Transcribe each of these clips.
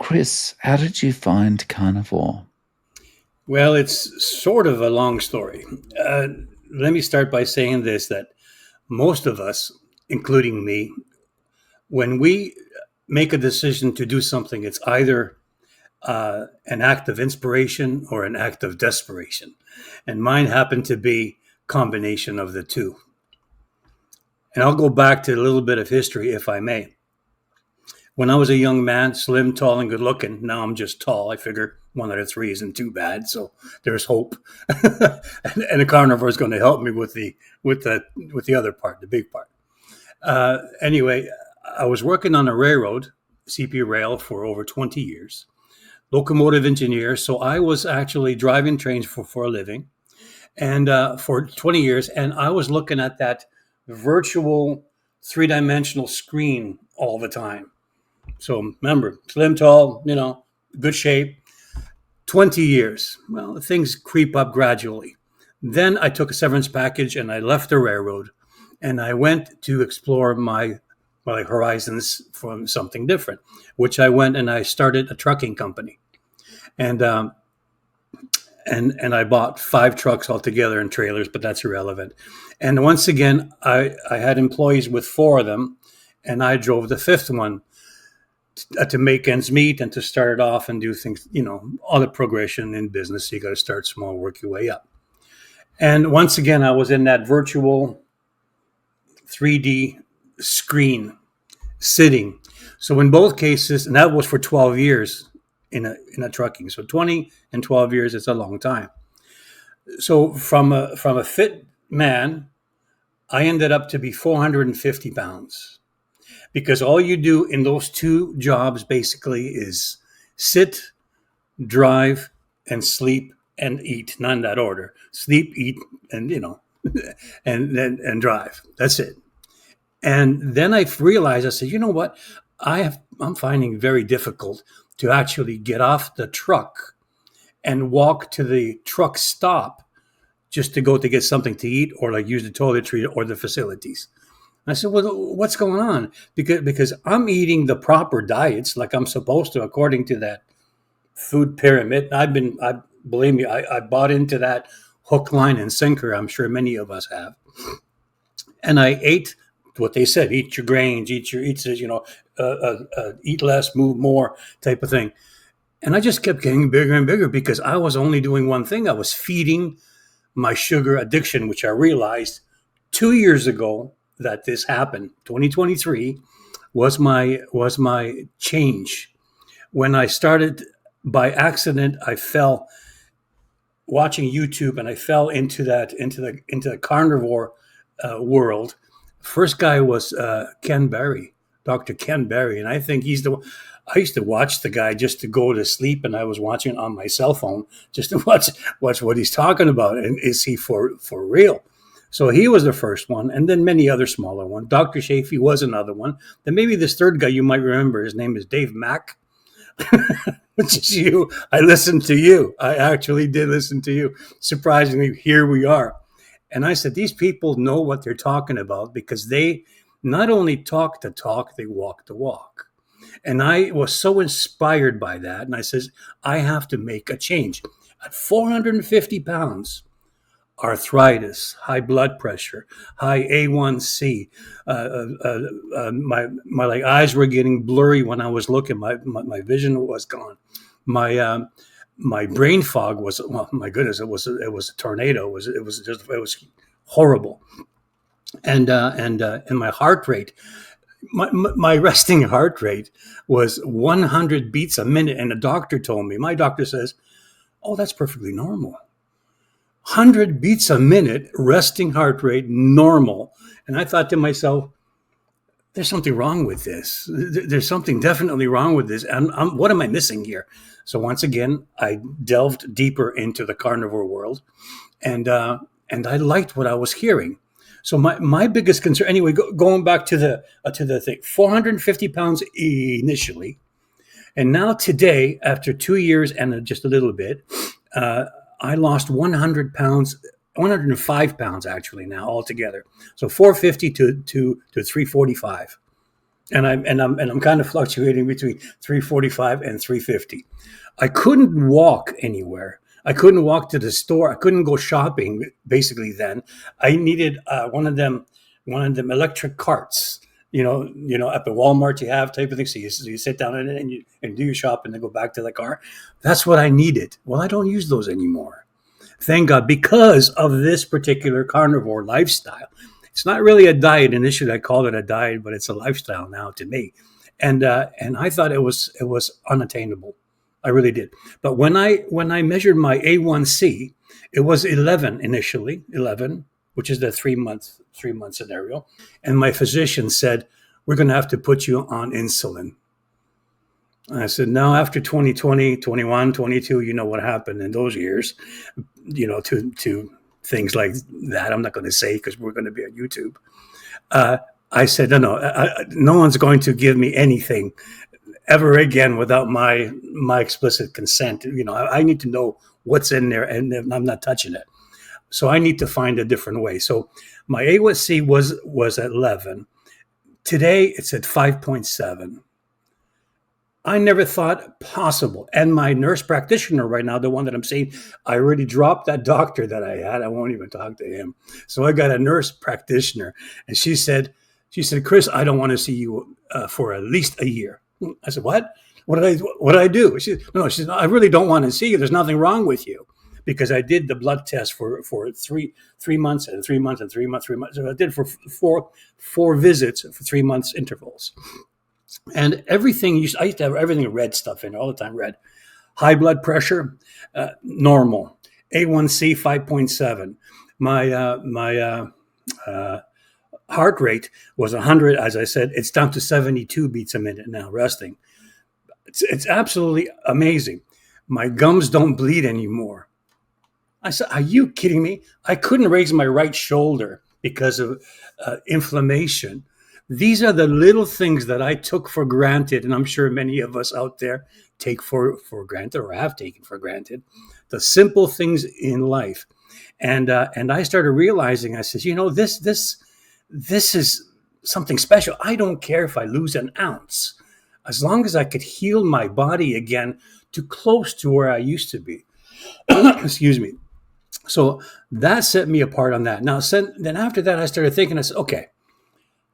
Chris, how did you find carnivore? Well, it's sort of a long story. Uh, Let me start by saying this that most of us, including me, when we make a decision to do something, it's either an act of inspiration or an act of desperation. And mine happened to be combination of the two. And I'll go back to a little bit of history, if I may. When I was a young man, slim, tall, and good looking, now I'm just tall. I figure one out of three isn't too bad, so there's hope. And a carnivore is going to help me with the other part, the big part. Anyway, I was working on a railroad, CP Rail, for over 20 years, locomotive engineer. So I was actually driving trains for a living, and for 20 years, and I was looking at that virtual three-dimensional screen all the time. So remember, slim, tall, good shape, 20 years. Well, things creep up gradually. Then I took a severance package and I left the railroad and I went to explore my horizons from something different, which I went and I started a trucking company. And and I bought 5 trucks altogether and trailers, but that's irrelevant. And once again, I had employees with 4 of them, and I drove the fifth one to make ends meet and to start it off and do things, all the progression in business. You got to start small, work your way up. And once again, I was in that virtual 3D screen sitting. So in both cases, and that was for 12 years in a trucking. So 20 and 12 years is a long time. So from a fit man, I ended up to be 450 pounds because all you do in those 2 jobs basically is sit, drive, and sleep and eat. Not in that order. Sleep, eat, and and drive. That's it. And then I realized, I said, you know what? I'm finding it very difficult to actually get off the truck and walk to the truck stop just to go to get something to eat or like use the toiletry or the facilities. I said, well, what's going on? Because I'm eating the proper diets like I'm supposed to according to that food pyramid. Believe me, I bought into that hook, line, and sinker. I'm sure many of us have. And I ate what they said: eat your grains, eat less, move more, type of thing. And I just kept getting bigger and bigger because I was only doing one thing. I was feeding my sugar addiction, which I realized 2 years ago that this happened. 2023 was my change. When I started by accident, I fell watching YouTube and I fell into the carnivore world. First guy was Ken Berry, Dr. Ken Berry, and I think I used to watch the guy just to go to sleep, and I was watching it on my cell phone just to watch what he's talking about, and is he for real? So he was the first one, and then many other smaller ones. Dr. Shafee was another one. Then maybe this third guy you might remember. His name is Dave Mack, which is you. I listened to you. I actually did listen to you. Surprisingly, here we are. And I said, these people know what they're talking about because they not only talk the talk, they walk the walk. And I was so inspired by that. And I says, I have to make a change. At 450 pounds, arthritis, high blood pressure, high A1C. My like eyes were getting blurry when I was looking. My vision was gone. My brain fog was, well, my goodness, it was a tornado. It was horrible. And my heart rate, my resting heart rate was 100 beats a minute. And the doctor told me, my doctor says, oh, that's perfectly normal. 100 beats a minute, resting heart rate, normal. And I thought to myself, there's something wrong with this. There's something definitely wrong with this. And what am I missing here? So once again, I delved deeper into the carnivore world, and I liked what I was hearing. So my biggest concern, anyway, going back to the thing, 450 pounds initially, and now today, after 2 years and just a little bit, I lost 100 pounds, 105 pounds actually now altogether. So 450 to 345. and I'm kind of fluctuating between 345 and 350. I couldn't walk anywhere. I couldn't walk to the store. I couldn't go shopping. Basically, then I needed one of them electric carts. At the Walmart you have type of thing. So you sit down in it and you do your shop and then go back to the car. That's what I needed. Well, I don't use those anymore. Thank God, because of this particular carnivore lifestyle. It's not really a diet. Initially, I called it a diet, but it's a lifestyle now to me. And I thought it was unattainable. I really did. But when I measured my A1C, it was 11 initially, 11, which is the 3 month scenario. And my physician said, "We're going to have to put you on insulin." And I said, "No, after 2020, 21, 22, you know what happened in those years, to things like that. I'm not going to say because we're going to be on YouTube." Uh, I said, "No, no, no one's going to give me anything ever again without my explicit consent. I need to know what's in there, and I'm not touching it. So I need to find a different way." So my A1C was at 11. Today it's at 5.7. I never thought possible. And my nurse practitioner right now, the one that I'm seeing, I already dropped that doctor that I had. I won't even talk to him. So I got a nurse practitioner, and she said, "Chris, I don't want to see you for at least a year." I said, "What? What did I do?" She said, "No." She said, "I really don't want to see you. There's nothing wrong with you." Because I did the blood test for 3 months and 3 months and 3 months, 3 months. So I did for four visits for 3 months intervals. And I used to have everything red stuff in all the time. Red, high blood pressure, normal, A1C 5.7. My heart rate was 100. As I said, it's down to 72 beats a minute now, resting. It's absolutely amazing. My gums don't bleed anymore. I said, "Are you kidding me?" I couldn't raise my right shoulder because of inflammation. These are the little things that I took for granted, and I'm sure many of us out there take for granted or have taken for granted. The simple things in life, and I started realizing. I says, this is something special. I don't care if I lose an ounce, as long as I could heal my body again to close to where I used to be. Excuse me. So that set me apart on that. Now, then after that, I started thinking. I said, "Okay,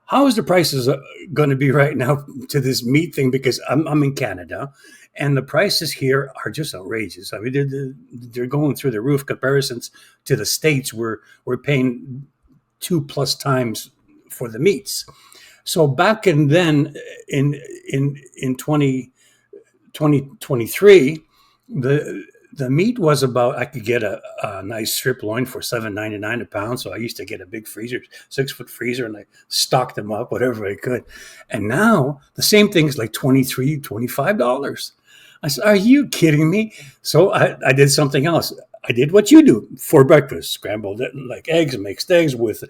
how is the prices going to be right now to this meat thing?" Because I'm in Canada, and the prices here are just outrageous. I mean, they're going through the roof. Comparisons to the states, we're paying two plus times for the meats. So back in then, in 2023, the meat was about, I could get a nice strip loin for $7.99 a pound. So I used to get a big freezer, 6 foot freezer, and I stocked them up whatever I could. And now the same thing's like $23, $25. I said, "Are you kidding me?" So I did something else. I did what you do for breakfast: scrambled like eggs, mixed eggs with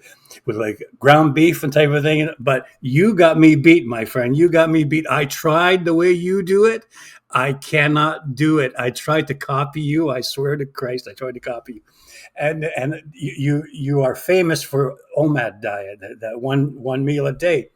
like ground beef and type of thing. But you got me beat, my friend. You got me beat. I tried the way you do it. I cannot do it. I tried to copy you. I swear to Christ, I tried to copy you. And you are famous for OMAD diet, that one meal a day.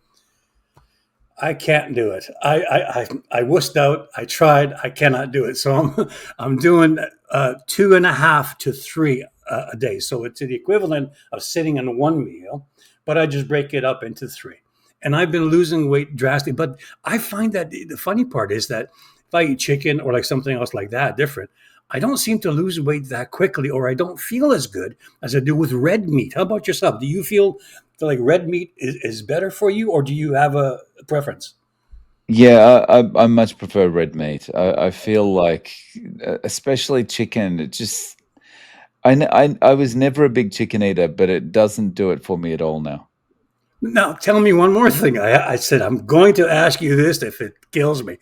I can't do it. I wussed out. I tried. I cannot do it. So I'm doing 2.5 to 3 a day. So it's the equivalent of sitting on one meal, but I just break it up into three. And I've been losing weight drastically. But I find that the funny part is that if I eat chicken or like something else like that, different, I don't seem to lose weight that quickly, or I don't feel as good as I do with red meat. How about yourself? Do you feel like red meat is better for you, or do you have a preference? Yeah, I much prefer red meat. I feel like, especially chicken, it just I was never a big chicken eater, but it doesn't do it for me at all now. Now, tell me one more thing. I said, I'm going to ask you this if it kills me.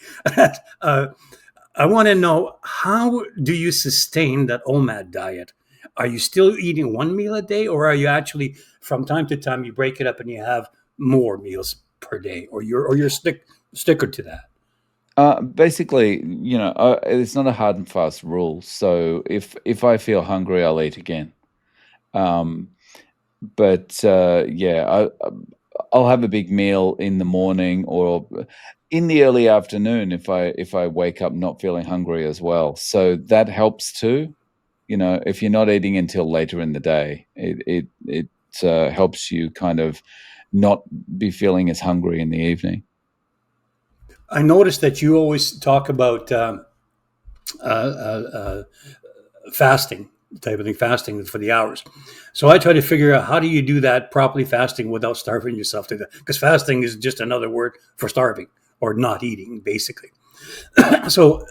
uh, I want to know, how do you sustain that OMAD diet? Are you still eating one meal a day, or are you actually, from time to time, you break it up and you have more meals per day, or you're sticker to that? Basically, it's not a hard and fast rule. So if I feel hungry, I'll eat again. Um, but yeah, I'll have a big meal in the morning or in the early afternoon if I wake up not feeling hungry as well. So that helps too. If you're not eating until later in the day, it helps you kind of not be feeling as hungry in the evening. I noticed that you always talk about uh, uh, fasting type of thing, fasting for the hours. So I try to figure out how do you do that properly, fasting without starving yourself to death, because fasting is just another word for starving or not eating, basically. So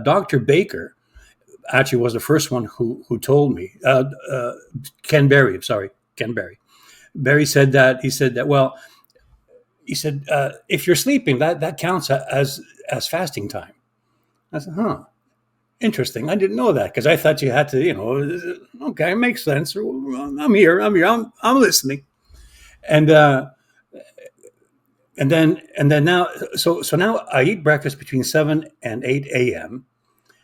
Dr. Baker actually was the first one who told me. Ken Berry, sorry, Ken Berry. Berry said that he said that well, he said if you're sleeping, that counts as fasting time. I said, huh. Interesting. I didn't know that because I thought you had to, okay, makes sense. I'm here. I'm listening. And and then now, so now I eat breakfast between 7 and 8 a.m.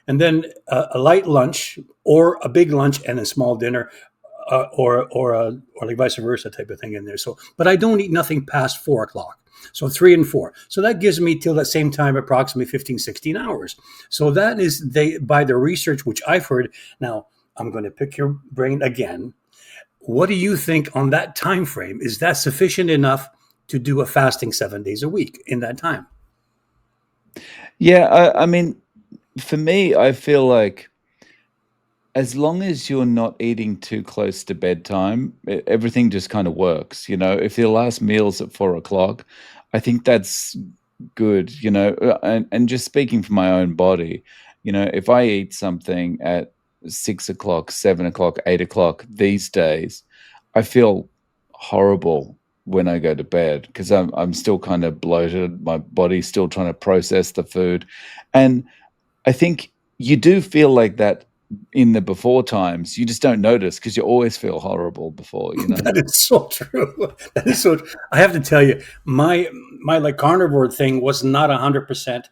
and then a light lunch or a big lunch and a small dinner, or like vice versa type of thing in there. So, but I don't eat nothing past 4 o'clock. So 3 and 4. So that gives me till that same time approximately 15, 16 hours. So that is they by the research which I've heard. Now I'm going to pick your brain again. What do you think on that time frame? Is that sufficient enough to do a fasting 7 days a week in that time? Yeah, I mean, for me, I feel like as long as you're not eating too close to bedtime, everything just kind of works. If your last meal's at 4 o'clock, I think that's good. And just speaking for my own body, if I eat something at 6 o'clock, 7 o'clock, 8 o'clock these days, I feel horrible when I go to bed because I'm still kind of bloated. My body's still trying to process the food, and I think you do feel like that in the before times. You just don't notice because you always feel horrible before. That is so true. That is so. I have to tell you, my like carnivore thing was not 100%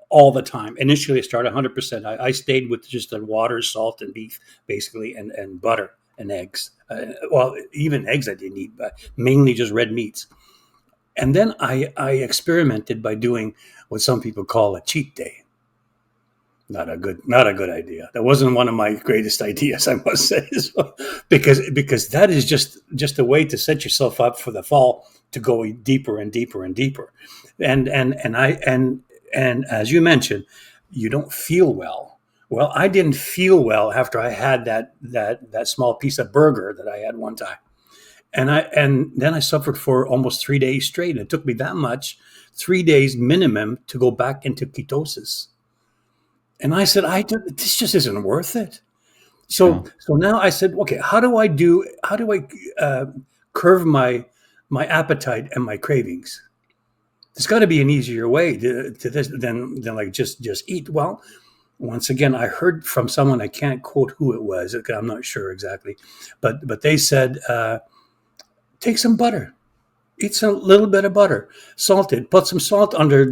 all the time. Initially, I started 100%. I stayed with just the water, salt, and beef, basically, and butter and eggs. Well, even eggs I didn't eat, but mainly just red meats. And then I experimented by doing what some people call a cheat day. Not a good idea. That wasn't one of my greatest ideas, I must say. So, because that is just a way to set yourself up for the fall to go deeper and deeper and deeper. And as you mentioned, you don't feel well. Well, I didn't feel well after I had that small piece of burger that I had one time. And then I suffered for almost 3 days straight. And it took me that much, 3 days minimum, to go back into ketosis. And I said, this just isn't worth it. Yeah. So now I said, okay, how do I curve my appetite and my cravings? There's got to be an easier way to this than like just eat. Well, once again, I heard from someone, I can't quote who it was. I'm not sure exactly, but they said, take some butter, eat a little bit of butter, salted, put some salt under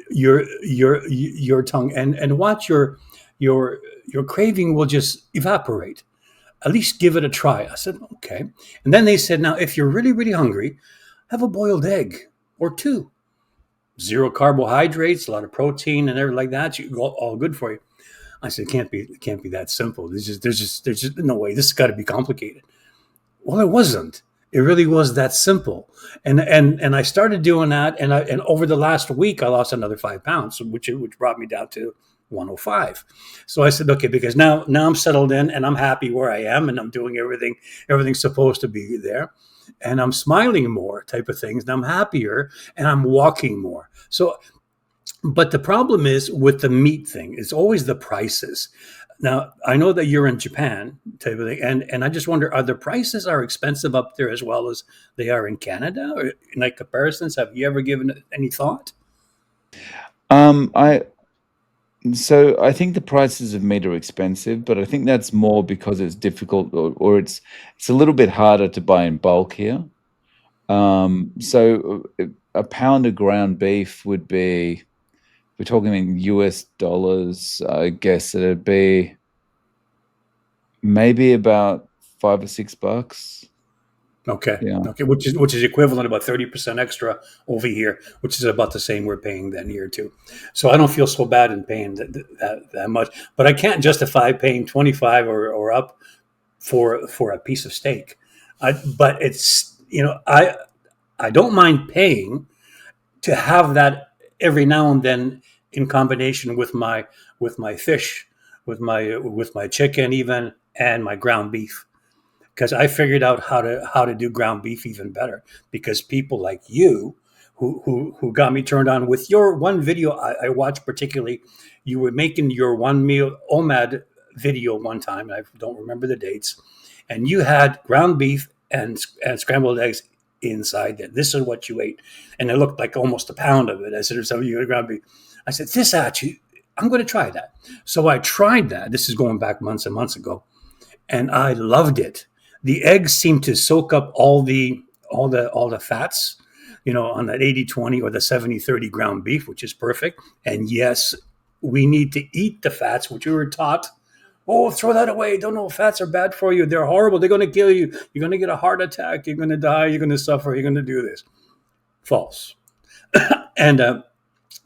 your tongue, and watch your craving will just evaporate. At least give it a try. I said, okay. And then they said, now if you're really, really hungry, have a boiled egg or two. Zero carbohydrates, a lot of protein and everything like that. All good for you. I said, it can't be that simple. There's just no way. This has got to be complicated. Well, it wasn't. It really was that simple. And I started doing that, and over the last week, I lost another 5 pounds, which brought me down to 105. So I said, okay, because now I'm settled in and I'm happy where I am, and I'm doing everything's supposed to be there, and I'm smiling more, type of things, and I'm happier, and I'm walking more. So but the problem is with the meat thing, it's always the prices. Now, I know that you're in Japan, type of thing, and I just wonder, are the prices are expensive up there as well as they are in Canada? Or in like comparisons, have you ever given it any thought? I So I think the prices of meat are expensive, but I think that's more because it's difficult, or it's a little bit harder to buy in bulk here. So a pound of ground beef would be, we're talking in US dollars, I guess it'd be maybe about $5 or $6. Okay. Yeah. Okay. Which is equivalent about 30% extra over here, which is about the same we're paying then here too. So I don't feel so bad in paying that much, but I can't justify paying 25 or up for a piece of steak. But it's, I don't mind paying to have that every now and then in combination with my fish, with my chicken even, and my ground beef, because I figured out how to do ground beef even better, because people like you who got me turned on with your one video I watched particularly. You were making your one meal OMAD video one time, and I don't remember the dates, and you had ground beef and scrambled eggs inside there. This is what you ate, and it looked like almost a pound of it. I said, "So you had ground beef?" I said, "This actually, I'm going to try that." So I tried that. This is going back months and months ago, and I loved it. The eggs seem to soak up all the fats, on that 80-20 or the 70-30 ground beef, which is perfect. And yes, we need to eat the fats, which we were taught. Oh, throw that away. Don't know, fats are bad for you. They're horrible. They're going to kill you. You're going to get a heart attack. You're going to die. You're going to suffer. You're going to do this. False. And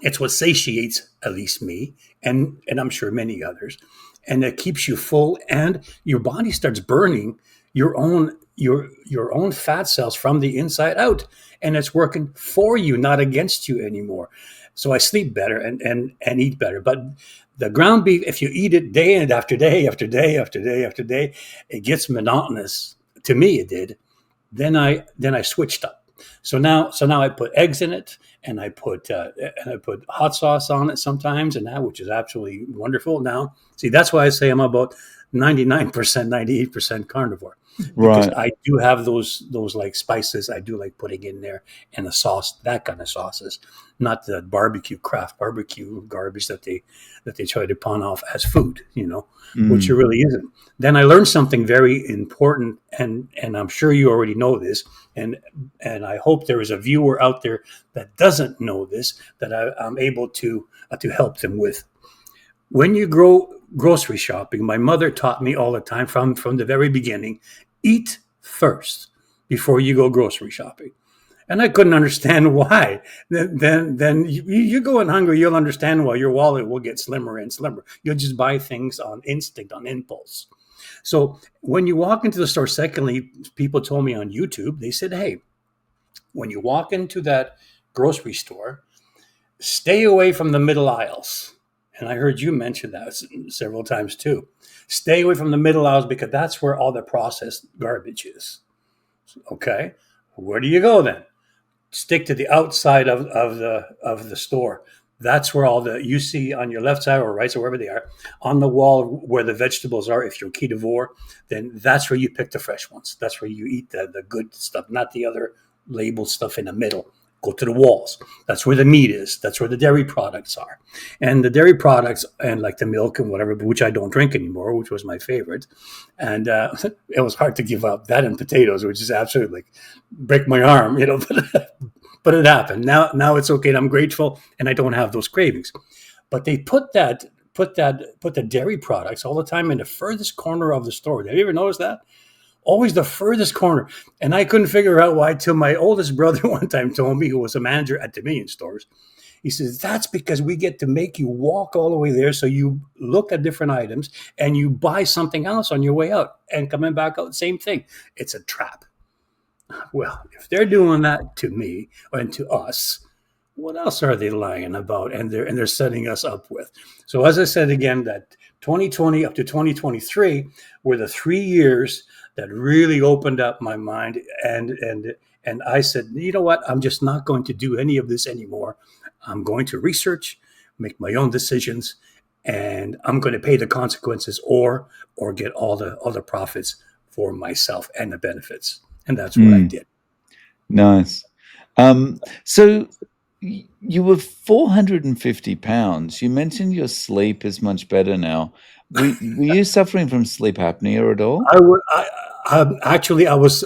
it's what satiates at least me, and I'm sure many others, and it keeps you full, and your body starts burning your own fat cells from the inside out, and it's working for you, not against you anymore. So I sleep better and eat better. But the ground beef, if you eat it day and after day after day after day after day, it gets monotonous. To me, it did. Then I switched up. So now I put eggs in it, and I put hot sauce on it sometimes, and that, which is absolutely wonderful. Now, see, that's why I say I'm about 99%, 98% carnivore, because Right. I do have those like spices I do like putting in there, and the sauce, that kind of sauces, not the barbecue craft barbecue garbage that they try to pawn off as food, which it Mm. really isn't. Then I learned something very important, and I'm sure you already know this, and and I hope there is a viewer out there that doesn't know this, that I'm able to help them with. When you go grocery shopping, my mother taught me all the time from the very beginning: eat first before you go grocery shopping. And I couldn't understand why. Then you go in hungry, you'll understand why your wallet will get slimmer and slimmer. You'll just buy things on instinct, on impulse. So when you walk into the store, secondly, people told me on YouTube, they said, "Hey, when you walk into that grocery store, stay away from the middle aisles." And I heard you mention that several times too. Stay away from the middle aisles, because that's where all the processed garbage is. Okay. Where do you go then? Stick to the outside of the store. That's where all the, you see on your left side or right side, wherever they are, on the wall where the vegetables are. If you're carnivore, then that's where you pick the fresh ones. That's where you eat the good stuff, not the other labeled stuff in the middle. Go to the walls. That's where the meat is. That's where the dairy products are. And the dairy products, and like the milk and whatever, which I don't drink anymore, which was my favorite. And it was hard to give up that, and potatoes, which is absolutely like break my arm, but it happened. Now it's okay. And I'm grateful, and I don't have those cravings. But they put the dairy products all the time in the furthest corner of the store. Have you ever noticed that? Always the furthest corner. And I couldn't figure out why, till my oldest brother one time told me, who was a manager at Dominion stores. He says, "That's because we get to make you walk all the way there, so you look at different items and you buy something else on your way out, and coming back out, same thing. It's a trap." Well, if they're doing that to me and to us, what else are they lying about, and they're setting us up with? So as I said again, that 2020 up to 2023 were the 3 years that really opened up my mind, and I said, you know what? I'm just not going to do any of this anymore. I'm going to research, make my own decisions, and I'm going to pay the consequences, or get all the profits for myself and the benefits. And that's what I Mm. did. Nice. So you were 450 pounds. You mentioned your sleep is much better now. Were you suffering from sleep apnea at all? I would. Actually, I was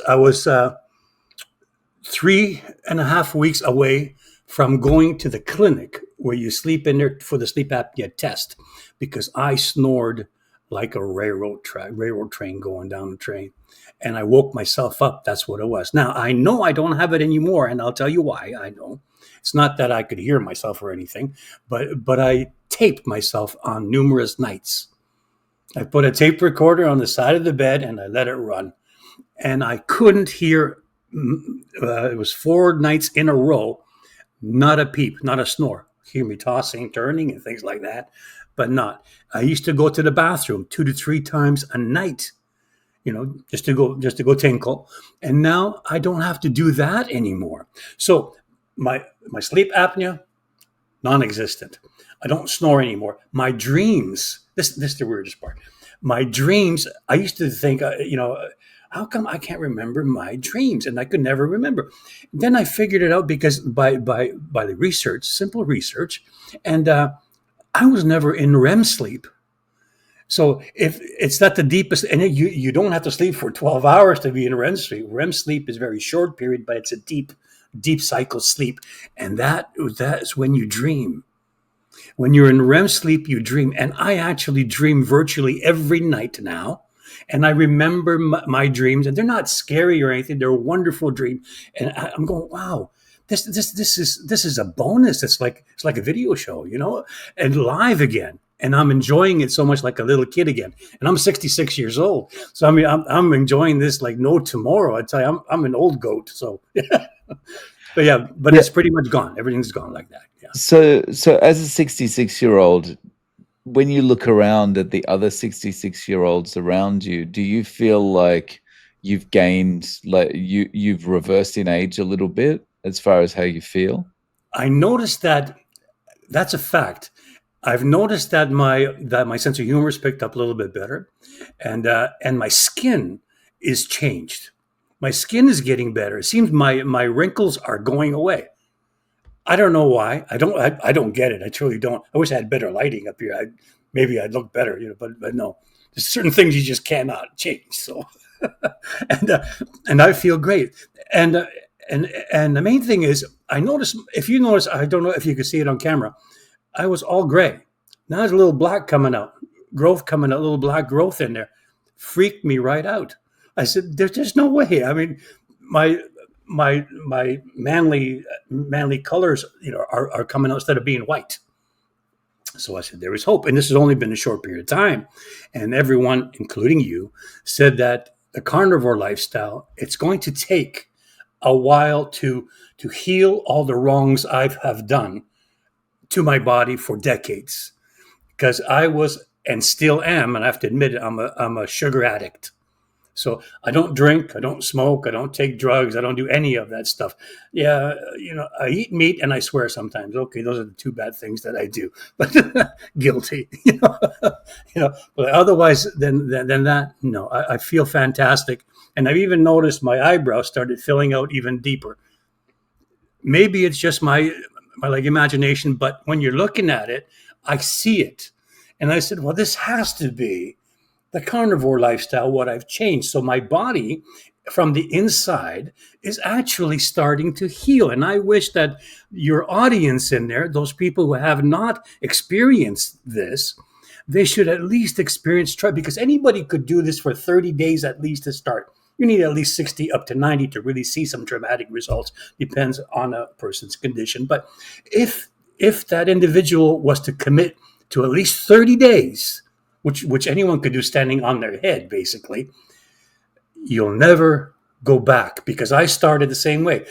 3.5 weeks away from going to the clinic where you sleep in there for the sleep apnea test, because I snored like a railroad train going down the train. And I woke myself up. That's what it was. Now I know I don't have it anymore, and I'll tell you why. I know it's not that I could hear myself or anything, but I taped myself on numerous nights. I put a tape recorder on the side of the bed and I let it run, and I couldn't hear. It was 4 nights in a row, not a peep, not a snore. Hear me tossing, turning, and things like that, but not. I used to go to the bathroom 2 to 3 times a night, just to go tinkle, and now I don't have to do that anymore. So my sleep apnea non-existent. I don't snore anymore. My dreams. This is the weirdest part. My dreams. I used to think, how come I can't remember my dreams, and I could never remember. Then I figured it out because by the research, simple research, and I was never in REM sleep. So if it's not the deepest, and you don't have to sleep for 12 hours to be in REM sleep. REM sleep is a very short period, but it's a deep cycle sleep, and that's when you dream. When you're in REM sleep, you dream. And I actually dream virtually every night now. And I remember my dreams, and they're not scary or anything. They're a wonderful dream. And I'm going, wow, this is a bonus. It's like a video show, and live again. And I'm enjoying it so much, like a little kid again. And I'm 66 years old, so I mean, I'm enjoying this like no tomorrow. I tell you, I'm an old goat. So, but yeah, but Yeah. it's pretty much gone. Everything's gone like that. Yeah. So as a 66-year-old, when you look around at the other 66-year-olds around you, do you feel like you've gained, like you've reversed in age a little bit as far as how you feel? I noticed that that's a fact. I've noticed that my sense of humor is picked up a little bit better, and my skin is changed. My skin is getting better. It seems my wrinkles are going away. I don't know why. I don't get it. I truly don't. I wish I had better lighting up here. Maybe I'd look better, but no. There's certain things you just cannot change. So, and uh, and I feel great. And uh, and the main thing is, I notice. If you notice, I don't know if you can see it on camera. I was all gray. Now there's a little black coming out, growth coming out, a little black growth in there. Freaked me right out. I said, "There's just no way." I mean, my my manly colors, are coming out instead of being white. So I said, there is hope, and this has only been a short period of time. And everyone, including you, said that the carnivore lifestyle, it's going to take a while to heal all the wrongs I have done to my body for decades, because I was and still am, and I have to admit it, I'm a sugar addict. So I don't drink, I don't smoke, I don't take drugs, I don't do any of that stuff. Yeah, I eat meat and I swear sometimes. Okay, those are the two bad things that I do, but guilty. But otherwise, than that, no. I feel fantastic, and I've even noticed my eyebrows started filling out even deeper. Maybe it's just my like imagination, but when you're looking at it, I see it, and I said, well, this has to be the carnivore lifestyle, what I've changed. So my body from the inside is actually starting to heal. And I wish that your audience in there, those people who have not experienced this, they should at least experience try, because anybody could do this for 30 days at least to start. You need at least 60 up to 90 to really see some dramatic results. Depends on a person's condition. But if that individual was to commit to at least 30 days, which anyone could do standing on their head, basically, you'll never go back, because I started the same way.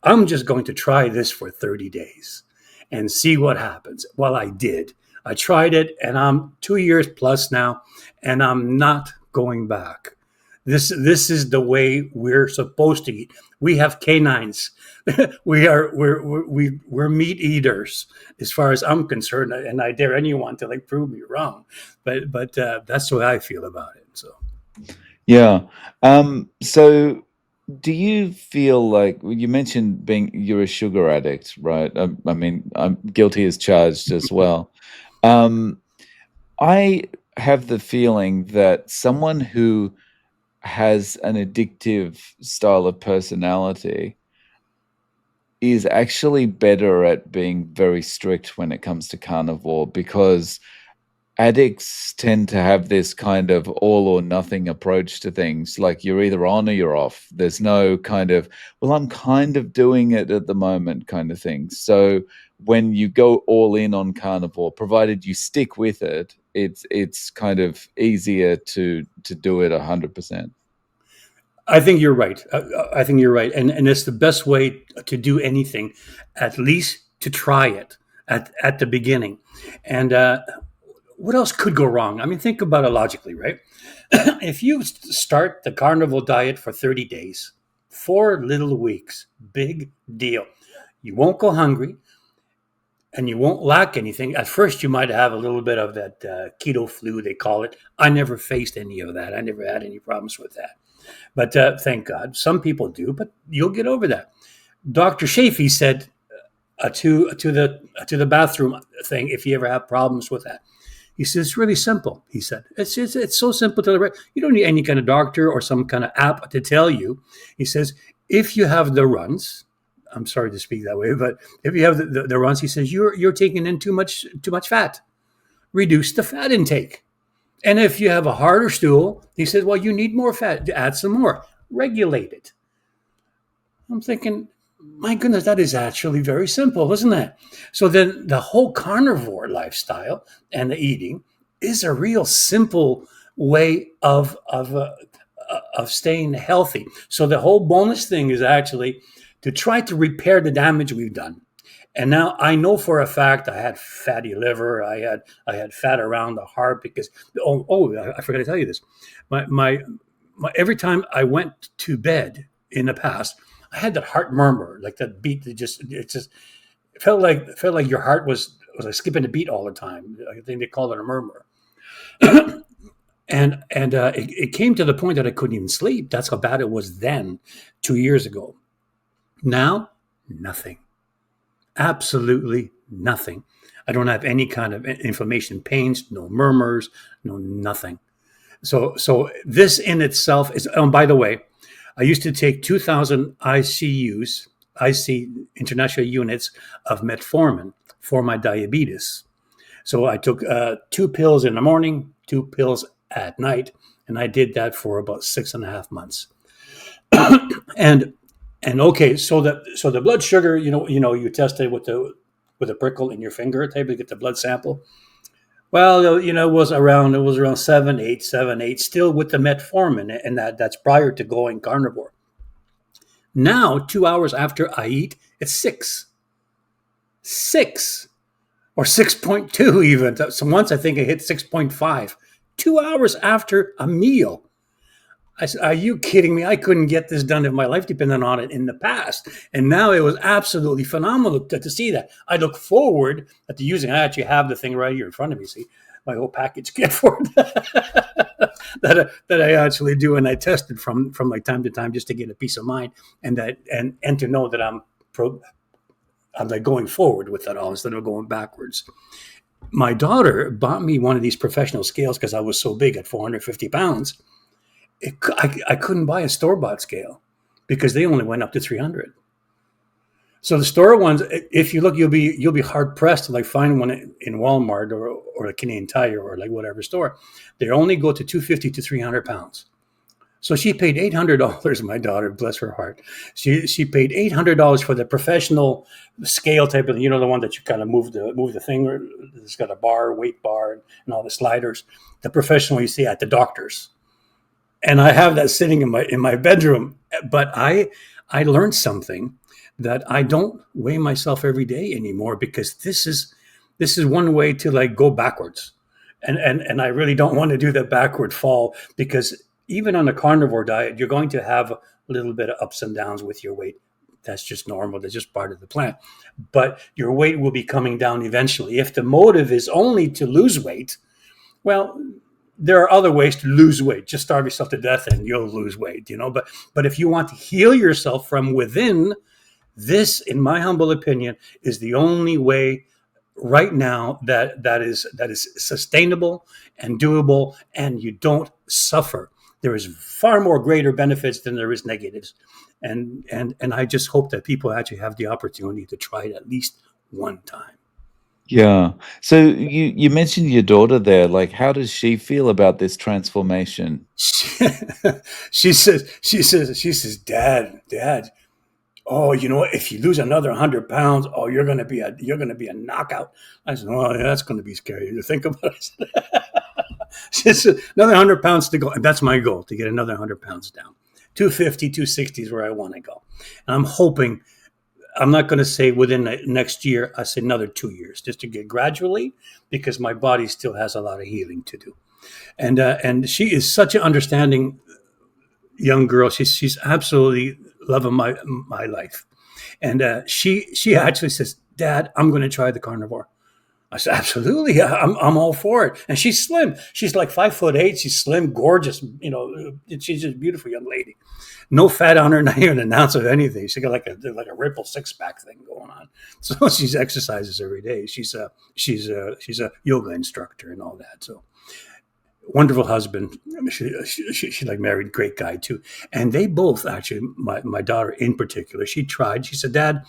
I'm just going to try this for 30 days and see what happens. Well, I did. I tried it, and I'm 2 years plus now, and I'm not going back. This is the way we're supposed to eat. We have canines. We're meat eaters, as far as I'm concerned, and I dare anyone to like prove me wrong. But that's the way I feel about it. So Yeah. So do you feel like, well, you mentioned you're a sugar addict, right? I mean, I'm guilty as charged as well. Um, I have the feeling that someone who has an addictive style of personality is actually better at being very strict when it comes to carnivore, because addicts tend to have this kind of all or nothing approach to things. Like you're either on or you're off. There's no kind of, well, I'm kind of doing it at the moment kind of thing. So when you go all in on carnivore, provided you stick with it, it's kind of easier to do it 100%. I think you're right. I think you're right, and it's the best way to do anything, at least to try it at the beginning. And what else could go wrong? I mean, think about it logically, right? If you start the carnivore diet for 30 days, 4 little weeks, big deal. You won't go hungry and you won't lack anything. At first, you might have a little bit of that keto flu, they call it. I never faced any of that. I never had any problems with that. But thank God, some people do, but you'll get over that. Dr. Shafee said to the bathroom thing, if you ever have problems with that, he says it's really simple. He said it's so simple to the you don't need any kind of doctor or some kind of app to tell you. He says if you have the runs, I'm sorry to speak that way, but if you have the runs, he says you're taking in too much fat. Reduce the fat intake. And if you have a harder stool, he says, well, you need more fat. Add some more. Regulate it. I'm thinking, my goodness, that is actually very simple, isn't it? So then the whole carnivore lifestyle and the eating is a real simple way of staying healthy. So the whole bonus thing is actually to try to repair the damage we've done. And now I know for a fact I had fatty liver. I had fat around the heart because I forgot to tell you this. My every time I went to bed in the past, I had that heart murmur, like that beat that it felt like your heart was like skipping a beat all the time. I think they call it a murmur. And it came to the point that I couldn't even sleep. That's how bad it was then, 2 years ago. Now, nothing. Absolutely nothing. I don't have any kind of inflammation, pains, no murmurs, no nothing. So this in itself is. By the way, I used to take 2,000 ICUs, IC international units of metformin for my diabetes. So I took 2 pills in the morning, 2 pills at night, and I did that for about 6.5 months. and and okay, so the blood sugar, you test it with a prickle in your finger, type to get the blood sample. Well, it was around 7.8, still with the metformin, and that's prior to going carnivore. Now, 2 hours after I eat, it's six or 6.2 even. So once I think I hit 6.5. 2 hours after a meal. I said, are you kidding me? I couldn't get this done if my life depended on it in the past. And now it was absolutely phenomenal to see that. I look forward to using. I actually have the thing right here in front of me. See my whole package kit for it that I actually do, and I test it from like time to time just to get a peace of mind and to know that I'm like going forward with that all instead of going backwards. My daughter bought me one of these professional scales because I was so big at 450 pounds. I couldn't buy a store-bought scale because they only went up to 300. So the store ones, if you look, you'll be hard pressed to like find one in Walmart or a Canadian Tire or like whatever store. They only go to 250 to 300 pounds. So she paid $800. My daughter, bless her heart, she paid $800 for the professional scale type of, the one that you kind of move the thing. It's got a bar, weight bar, and all the sliders. The professional you see at the doctors. And I have that sitting in my bedroom. But I learned something that I don't weigh myself every day anymore because this is one way to like go backwards. And I really don't want to do the backward fall because even on a carnivore diet, you're going to have a little bit of ups and downs with your weight. That's just normal. That's just part of the plan. But your weight will be coming down eventually. If the motive is only to lose weight, well, there are other ways to lose weight. Just starve yourself to death and you'll lose weight, But if you want to heal yourself from within, this, in my humble opinion, is the only way right now that is sustainable and doable, and you don't suffer. There is far more greater benefits than there is negatives, and I just hope that people actually have the opportunity to try it at least one time. Yeah. So you mentioned your daughter there. Like, how does she feel about this transformation? She, she says, Dad, oh, if you lose another 100 pounds, oh, you're gonna be a knockout. I said, oh, yeah, that's gonna be scary to think about. She said, another 100 pounds to go, and that's my goal, to get another 100 pounds down. 250, 260 is where I want to go, and I'm hoping. I'm not going to say within the next year. I say another 2 years, just to get gradually, because my body still has a lot of healing to do. And she is such an understanding young girl. She's absolutely loving my life. And she actually says, "Dad, I'm going to try the carnivore." I said, "Absolutely, yeah, I'm all for it." And she's slim. She's like 5'8". She's slim, gorgeous. She's just a beautiful young lady. No fat on her, not even an ounce of anything. She got like a ripple six-pack thing going on. So she exercises every day. She's a yoga instructor and all that. So wonderful husband. She like married great guy too. And they both actually, my daughter in particular, she tried. She said, "Dad,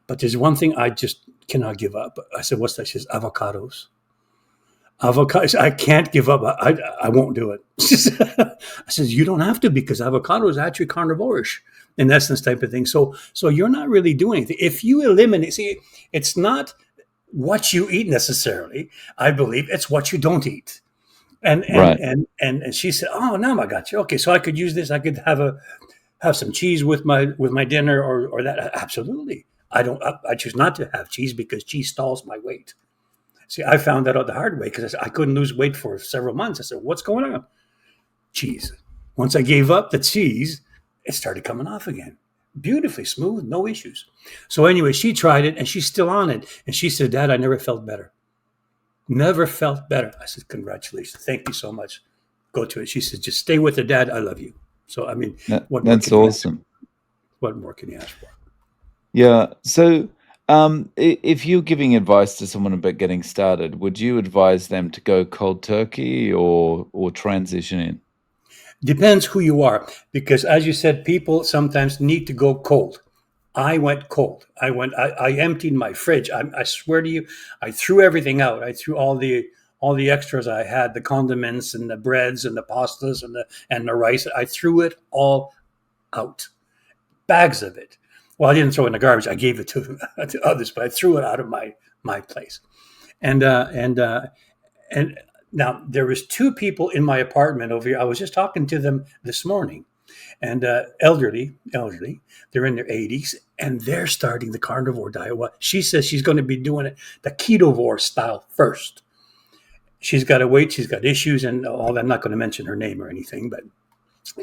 but there's one thing I just cannot give up." I said, "What's that?" She says, "Avocados." Avocados. I can't give up. I won't do it. I says, "You don't have to, because avocado is actually carnivorish in essence, type of thing. So you're not really doing anything. If you eliminate, see, it's not what you eat necessarily. I believe it's what you don't eat." And and Right. and and she said, "Oh, now I got you. Okay, so I could use this. I could have some cheese with my dinner, or that. Absolutely. I choose not to have cheese because cheese stalls my weight. See, I found that out the hard way, because I couldn't lose weight for several months. I said, "What's going on?" Cheese. Once I gave up the cheese, it started coming off again. Beautifully smooth, no issues. So anyway, she tried it and she's still on it. And she said, "Dad, I never felt better. Never felt better." I said, "Congratulations. Thank you so much. Go to it." She said, "Just stay with it, Dad. I love you." So, I mean, what more That's can you ask? awesome. What more can you ask for? Yeah. So, if you're giving advice to someone about getting started, would you advise them to go cold turkey or transition in? Depends who you are, because as you said, people sometimes need to go cold. I went cold. I emptied my fridge. I swear to you, I threw everything out. I threw all the extras I had, the condiments and the breads and the pastas and the rice. I threw it all out, bags of it. Well, I didn't throw it in the garbage. I gave it to others, but I threw it out of my place. And now there was two people in my apartment over here. I was just talking to them this morning, and elderly. They're in their 80s, and they're starting the carnivore diet. What she says, she's going to be doing it the ketovore style first. She's got to wait. She's got issues and all that. I'm not going to mention her name or anything, but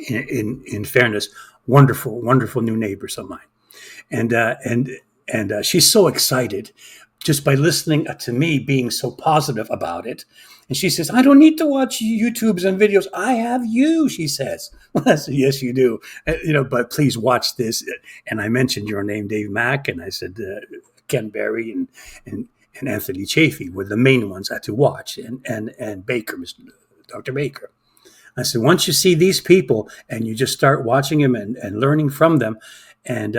in fairness, wonderful new neighbors of mine, and she's so excited just by listening to me being so positive about it. And she says, "I don't need to watch YouTubes and videos. I have you," she says. I said, "Yes, you do. But please watch this." And I mentioned your name, Dave Mack, and I said Ken Berry and, and Anthony Chafee were the main ones I had to watch, and Baker, Dr. Baker. I said, once you see these people and you just start watching them and learning from them, and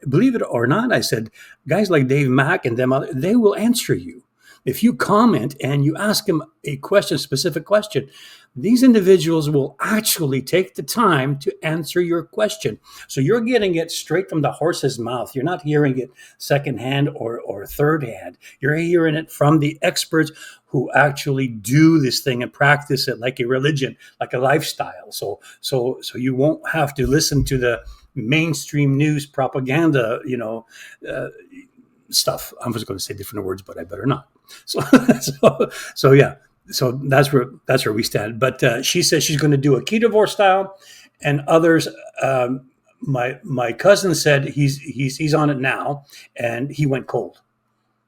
believe it or not, I said, guys like Dave Mack and them, they will answer you. If you comment and you ask them a question, specific question, these individuals will actually take the time to answer your question. So you're getting it straight from the horse's mouth. You're not hearing it secondhand or third hand. You're hearing it from the experts who actually do this thing and practice it like a religion, like a lifestyle. So you won't have to listen to the mainstream news propaganda, uh, stuff. I was going to say different words, but I better not. So, so yeah. So that's where we stand. But she says she's going to do a ketovore style, and others. My cousin said he's on it now, and he went cold.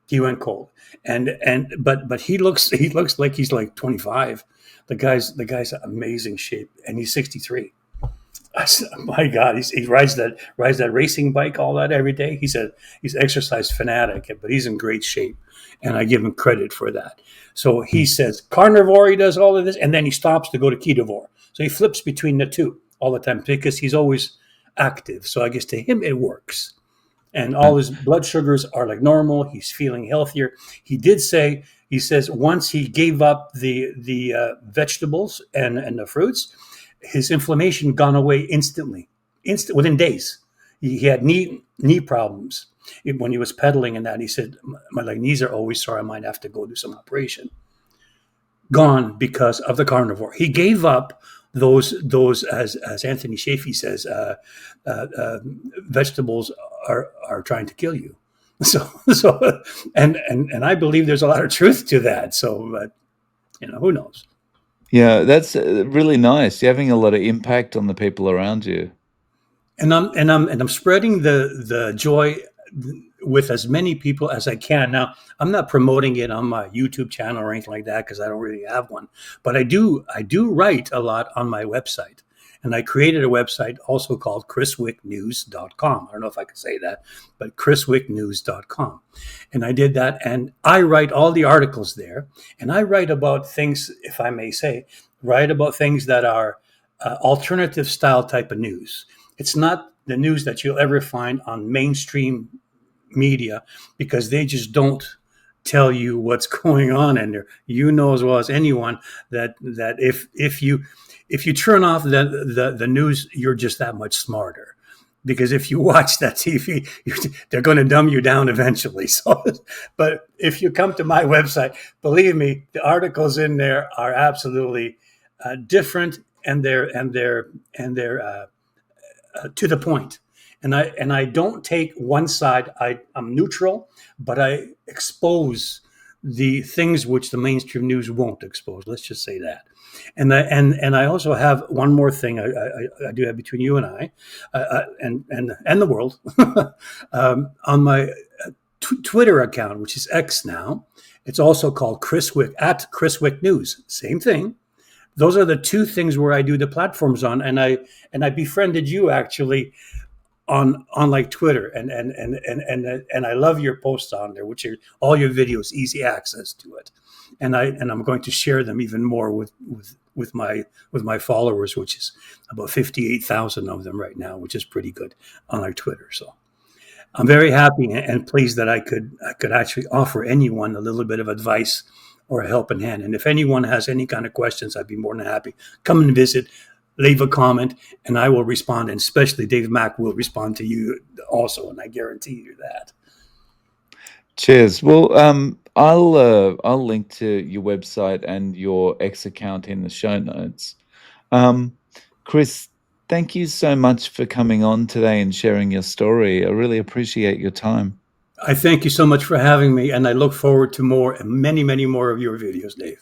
He went cold, but he looks like he's like 25. The guy's amazing shape, and he's 63. I said, "Oh my God, he rides that racing bike all that every day." He said he's exercise fanatic, but he's in great shape, and I give him credit for that. So he says carnivore, he does all of this, and then he stops to go to ketovore. So he flips between the two all the time because he's always active. So I guess to him it works. and Uh, all his blood sugars are like normal. He's feeling healthier. He did say, he says once he gave up the vegetables and the fruits, his inflammation gone away instantly, within days. He had knee problems when he was pedaling and that. He said, my like knees are always sore. I might have to go do some operation. Gone because of the carnivore. He gave up those as Anthony Shafee says, uh, uh, vegetables are trying to kill you. So and I believe there's a lot of truth to that. So, but who knows? yeah, that's really nice. You're having a lot of impact on the people around you. And I'm spreading the joy with as many people as I can. Now, I'm not promoting it on my YouTube channel or anything like that because I don't really have one. But I do write a lot on my website. And I created a website also called chriswicknews.com. I don't know if I can say that, but chriswicknews.com. And I did that, and I write all the articles there, and I write about things, if I may say, write about things that are alternative style type of news. It's not the news that you'll ever find on mainstream media because they just don't tell you what's going on in there. You know as well as anyone that if you turn off the news, you're just that much smarter. Because if you watch that TV, they're going to dumb you down eventually. So, but if you come to my website, believe me, the articles in there are absolutely different, and they're to the point. And I don't take one side. I'm neutral, but I expose the things which the mainstream news won't expose. Let's just say that. And I also have one more thing I do have between you and I, and the world, on my Twitter account, which is X now. It's also called Chris Wick, at Chris Wick News. Same thing. Those are the two things where I do the platforms on, and I befriended you actually on like Twitter, and I love your posts on there, which are all your videos, easy access to it, and I'm going to share them even more with my followers, which is about 58,000 of them right now, which is pretty good on our Twitter. So I'm very happy and pleased that I could actually offer anyone a little bit of advice or a helping hand. And if anyone has any kind of questions, I'd be more than happy. Come and visit, leave a comment, and I will respond. And especially Dave Mack will respond to you also, and I guarantee you that. Cheers. Well, I'll link to your website and your X account in the show notes. Um, Chris, thank you so much for coming on today and sharing your story. I really appreciate your time. I thank you so much for having me, and I look forward to many, many more of your videos, Dave.